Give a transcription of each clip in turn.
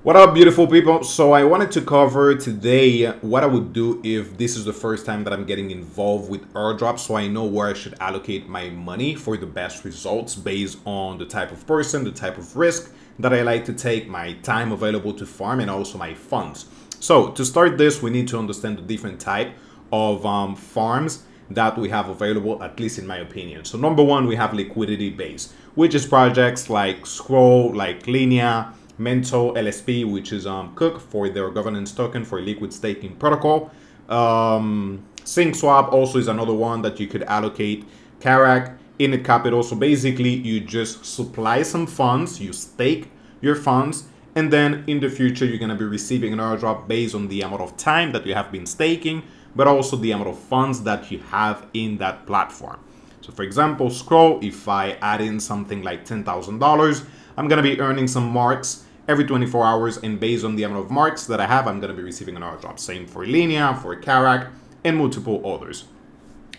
What up, beautiful people? So I wanted to cover today what I would do if this is the first time that I'm getting involved with airdrops, so I know where I should allocate my money for the best results based on the type of person, the type of risk that I like to take, my time available to farm, and also my funds. So to start this, we need to understand the different type of farms that we have available, at least in my opinion. So number one, we have liquidity based, which is projects like Scroll, like Linea, Mento LSP, which is Cook for their governance token for liquid staking protocol. SyncSwap also is another one that you could allocate. Karak, Init Capital. So basically, you just supply some funds, you stake your funds, and then in the future, you're going to be receiving an airdrop based on the amount of time that you have been staking, but also the amount of funds that you have in that platform. So for example, Scroll, if I add in something like $10,000, I'm going to be earning some marks every 24 hours, and based on the amount of marks that I have, I'm going to be receiving an airdrop. Same for Linea, for Karak, and multiple others.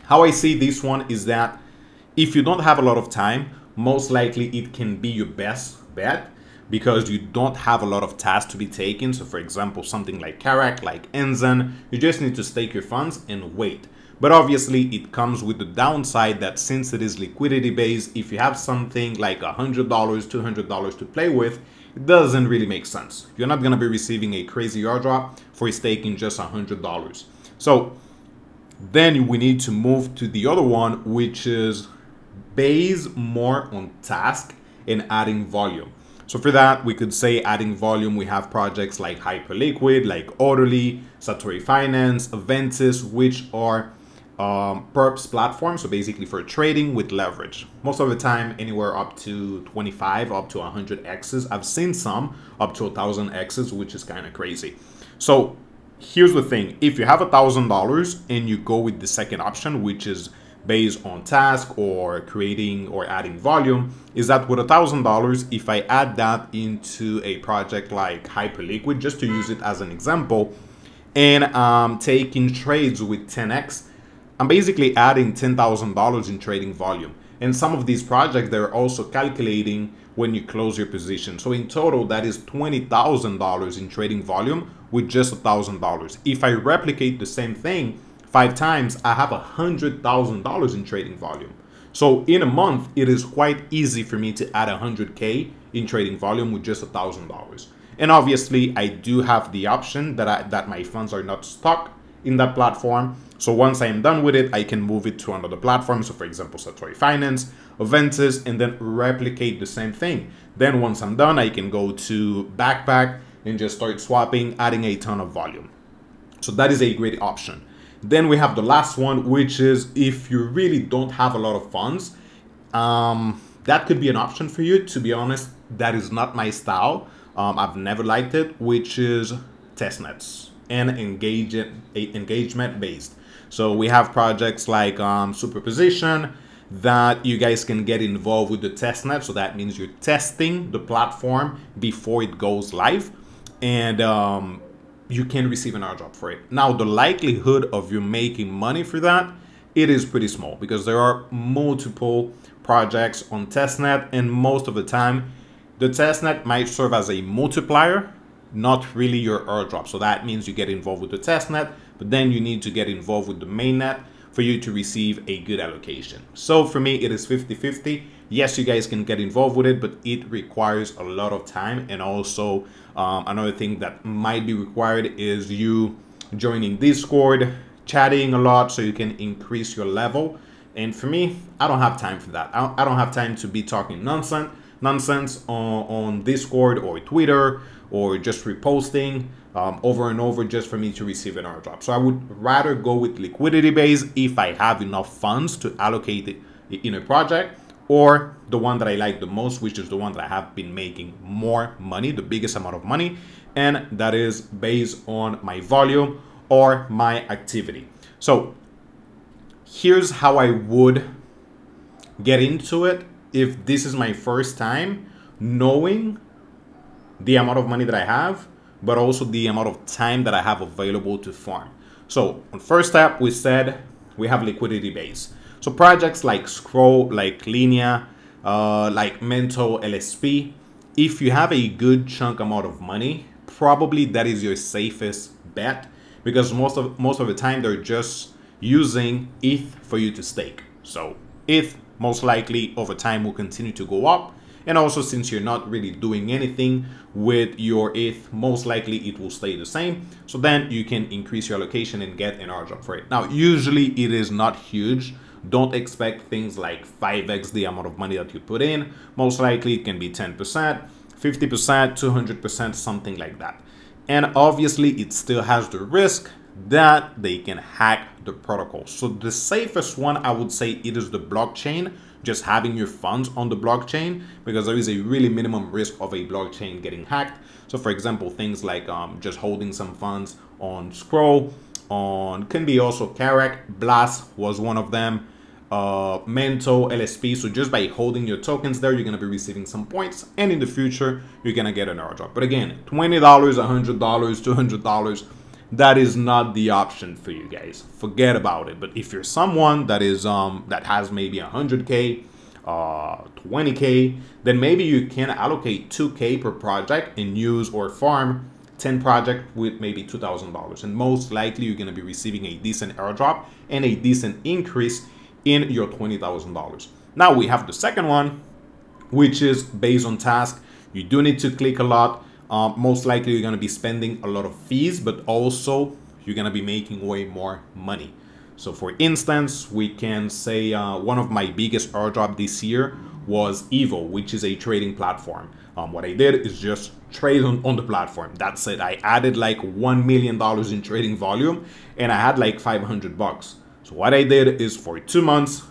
How I see this one is that if you don't have a lot of time, most likely it can be your best bet because you don't have a lot of tasks to be taken. So for example, something like Karak, like Enzen, you just need to stake your funds and wait. But obviously it comes with the downside that since it is liquidity based, if you have something like $100, $200 to play with, it doesn't really make sense. You're not going to be receiving a crazy airdrop for staking just $100. So then we need to move to the other one, which is based more on task and adding volume. So for that, we could say adding volume, we have projects like Hyperliquid, like Orderly, Satory Finance, Aventis, which are perps platform, so basically for trading with leverage. Most of the time anywhere up to 25 up to 100 x's. I've seen some up to 1,000 x's, which is kind of crazy. So here's the thing, if you have $1,000 and you go with the second option, which is based on task or creating or adding volume, is that with $1,000, if I add that into a project like Hyperliquid, just to use it as an example, and taking trades with 10x, I'm basically adding $10,000 in trading volume. And some of these projects, they're also calculating when you close your position. So in total, that is $20,000 in trading volume with just $1,000. If I replicate the same thing 5 times, I have $100,000 in trading volume. So in a month, it is quite easy for me to add 100K in trading volume with just $1,000. And obviously, I do have the option that my funds are not stuck in that platform. So once I am done with it, I can move it to another platform. So for example, Satory Finance, Aventis, and then replicate the same thing. Then once I'm done, I can go to Backpack and just start swapping, adding a ton of volume. So that is a great option. Then we have the last one, which is if you really don't have a lot of funds, that could be an option for you. To be honest, that is not my style. I've never liked it, which is testnets and engagement based. So we have projects like Superposition that you guys can get involved with the testnet. So that means you're testing the platform before it goes live, and you can receive an airdrop for it. Now, the likelihood of you making money for that, it is pretty small because there are multiple projects on testnet, and most of the time, the testnet might serve as a multiplier, not really your airdrop. So that means you get involved with the testnet, but then you need to get involved with the mainnet for you to receive a good allocation. So for me, it is 50-50. Yes, you guys can get involved with it, but it requires a lot of time. And also another thing that might be required is you joining Discord, chatting a lot so you can increase your level. And for me, I don't have time for that. I don't have time to be talking nonsense on Discord or Twitter, or just reposting over and over just for me to receive an airdrop. So I would rather go with liquidity base if I have enough funds to allocate it in a project, or the one that I like the most, which is the one that I have been making more money, the biggest amount of money, and that is based on my volume or my activity. So here's how I would get into it if this is my first time, knowing the amount of money that I have, but also the amount of time that I have available to farm. So on first step, we said we have liquidity base. So projects like Scroll, like Linea, like Mento LSP, if you have a good chunk amount of money, probably that is your safest bet, because most of the time they're just using ETH for you to stake. So ETH most likely over time will continue to go up. And also, since you're not really doing anything with your ETH, most likely it will stay the same. So then you can increase your allocation and get an airdrop for it. Now, usually it is not huge. Don't expect things like 5x the amount of money that you put in. Most likely it can be 10%, 50%, 200%, something like that. And obviously it still has the risk that they can hack the protocol. So the safest one, I would say, it is the blockchain, just having your funds on the blockchain, because there is a really minimum risk of a blockchain getting hacked. So for example, things like just holding some funds on Scroll, can be also Karak, Blast was one of them, Mento, LSP. So just by holding your tokens there, you're going to be receiving some points, and in the future you're going to get an airdrop. But again, $20, $100, $200, that is not the option for you guys. Forget about it. But if you're someone that is that has maybe 100k, 20k, then maybe you can allocate 2k per project and use or farm 10 projects with maybe $2,000, and most likely you're going to be receiving a decent airdrop and a decent increase in your $20,000. Now we have the second one, which is based on task. You do need to click a lot. Most likely you're going to be spending a lot of fees, but also you're going to be making way more money. So for instance, we can say one of my biggest airdrop this year was Evo, which is a trading platform. What I did is just trade on the platform. That's it. I added like $1 million in trading volume, and I had like 500 bucks. So what I did is for 2 months,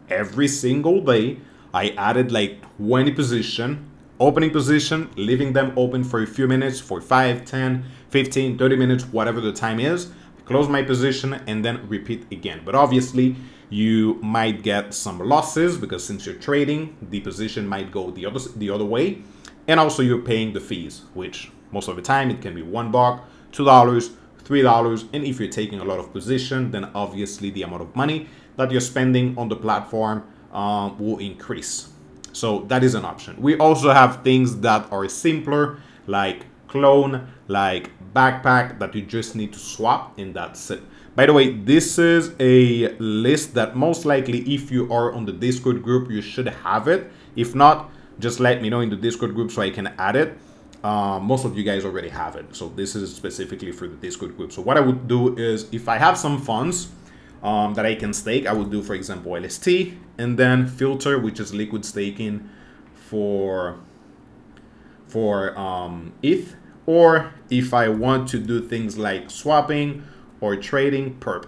every single day, I added like 20 position, opening position, leaving them open for a few minutes, for 5, 10, 15, 30 minutes, whatever the time is, close my position, and then repeat again. But obviously you might get some losses, because since you're trading, the position might go the other way. And also you're paying the fees, which most of the time it can be $1, $2, $3. And if you're taking a lot of position, then obviously the amount of money that you're spending on the platform will increase. So that is an option. We also have things that are simpler, like clone, like backpack, that you just need to swap, and that's it. By the way, this is a list that most likely, if you are on the Discord group, you should have it. If not, just let me know in the Discord group so I can add it. Most of you guys already have it. So this is specifically for the Discord group. So what I would do is, if I have some funds that I can stake, I would do, for example, LST, and then filter, which is liquid staking for ETH. Or if I want to do things like swapping or trading, perp.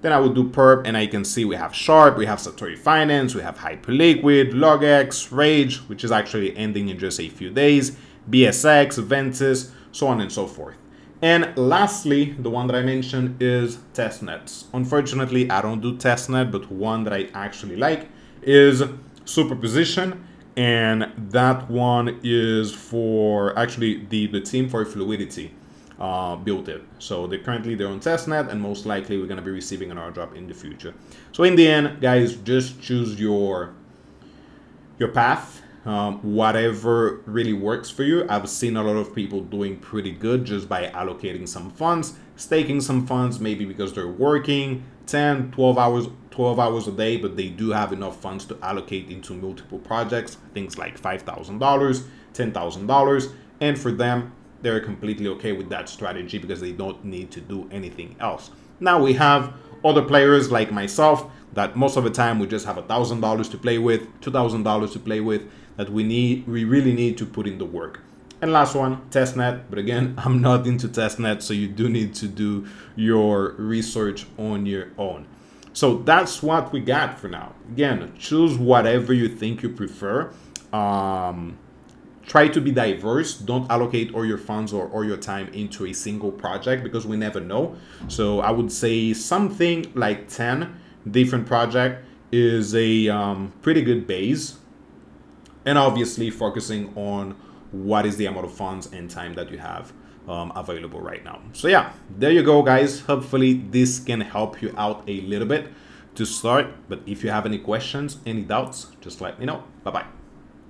Then I would do perp, and I can see we have Sharp, we have Satori Finance, we have Hyperliquid, LogX, Rage, which is actually ending in just a few days, BSX, Ventus, so on and so forth. And lastly, the one that I mentioned is testnets. Unfortunately, I don't do testnet, but one that I actually like is Superposition. And that one is for actually the team for Fluidity built it. So they're on testnet, and most likely we're going to be receiving an airdrop in the future. So in the end, guys, just choose your path. Whatever really works for you. I've seen a lot of people doing pretty good just by allocating some funds, staking some funds, maybe because they're working 10, 12 hours a day, but they do have enough funds to allocate into multiple projects, things like $5,000, $10,000. And for them, they're completely okay with that strategy because they don't need to do anything else. Now we have other players like myself that most of the time we just have $1,000 to play with, $2,000 to play with, that we really need to put in the work. And last one, testnet. But again, I'm not into testnet, so you do need to do your research on your own. So that's what we got for now. Again, choose whatever you think you prefer. Try to be diverse. Don't allocate all your funds or your time into a single project, because we never know. So I would say something like 10 different projects is a pretty good base. And obviously focusing on what is the amount of funds and time that you have available right now. So yeah, there you go, guys. Hopefully this can help you out a little bit to start. But if you have any questions, any doubts, just let me know. Bye-bye.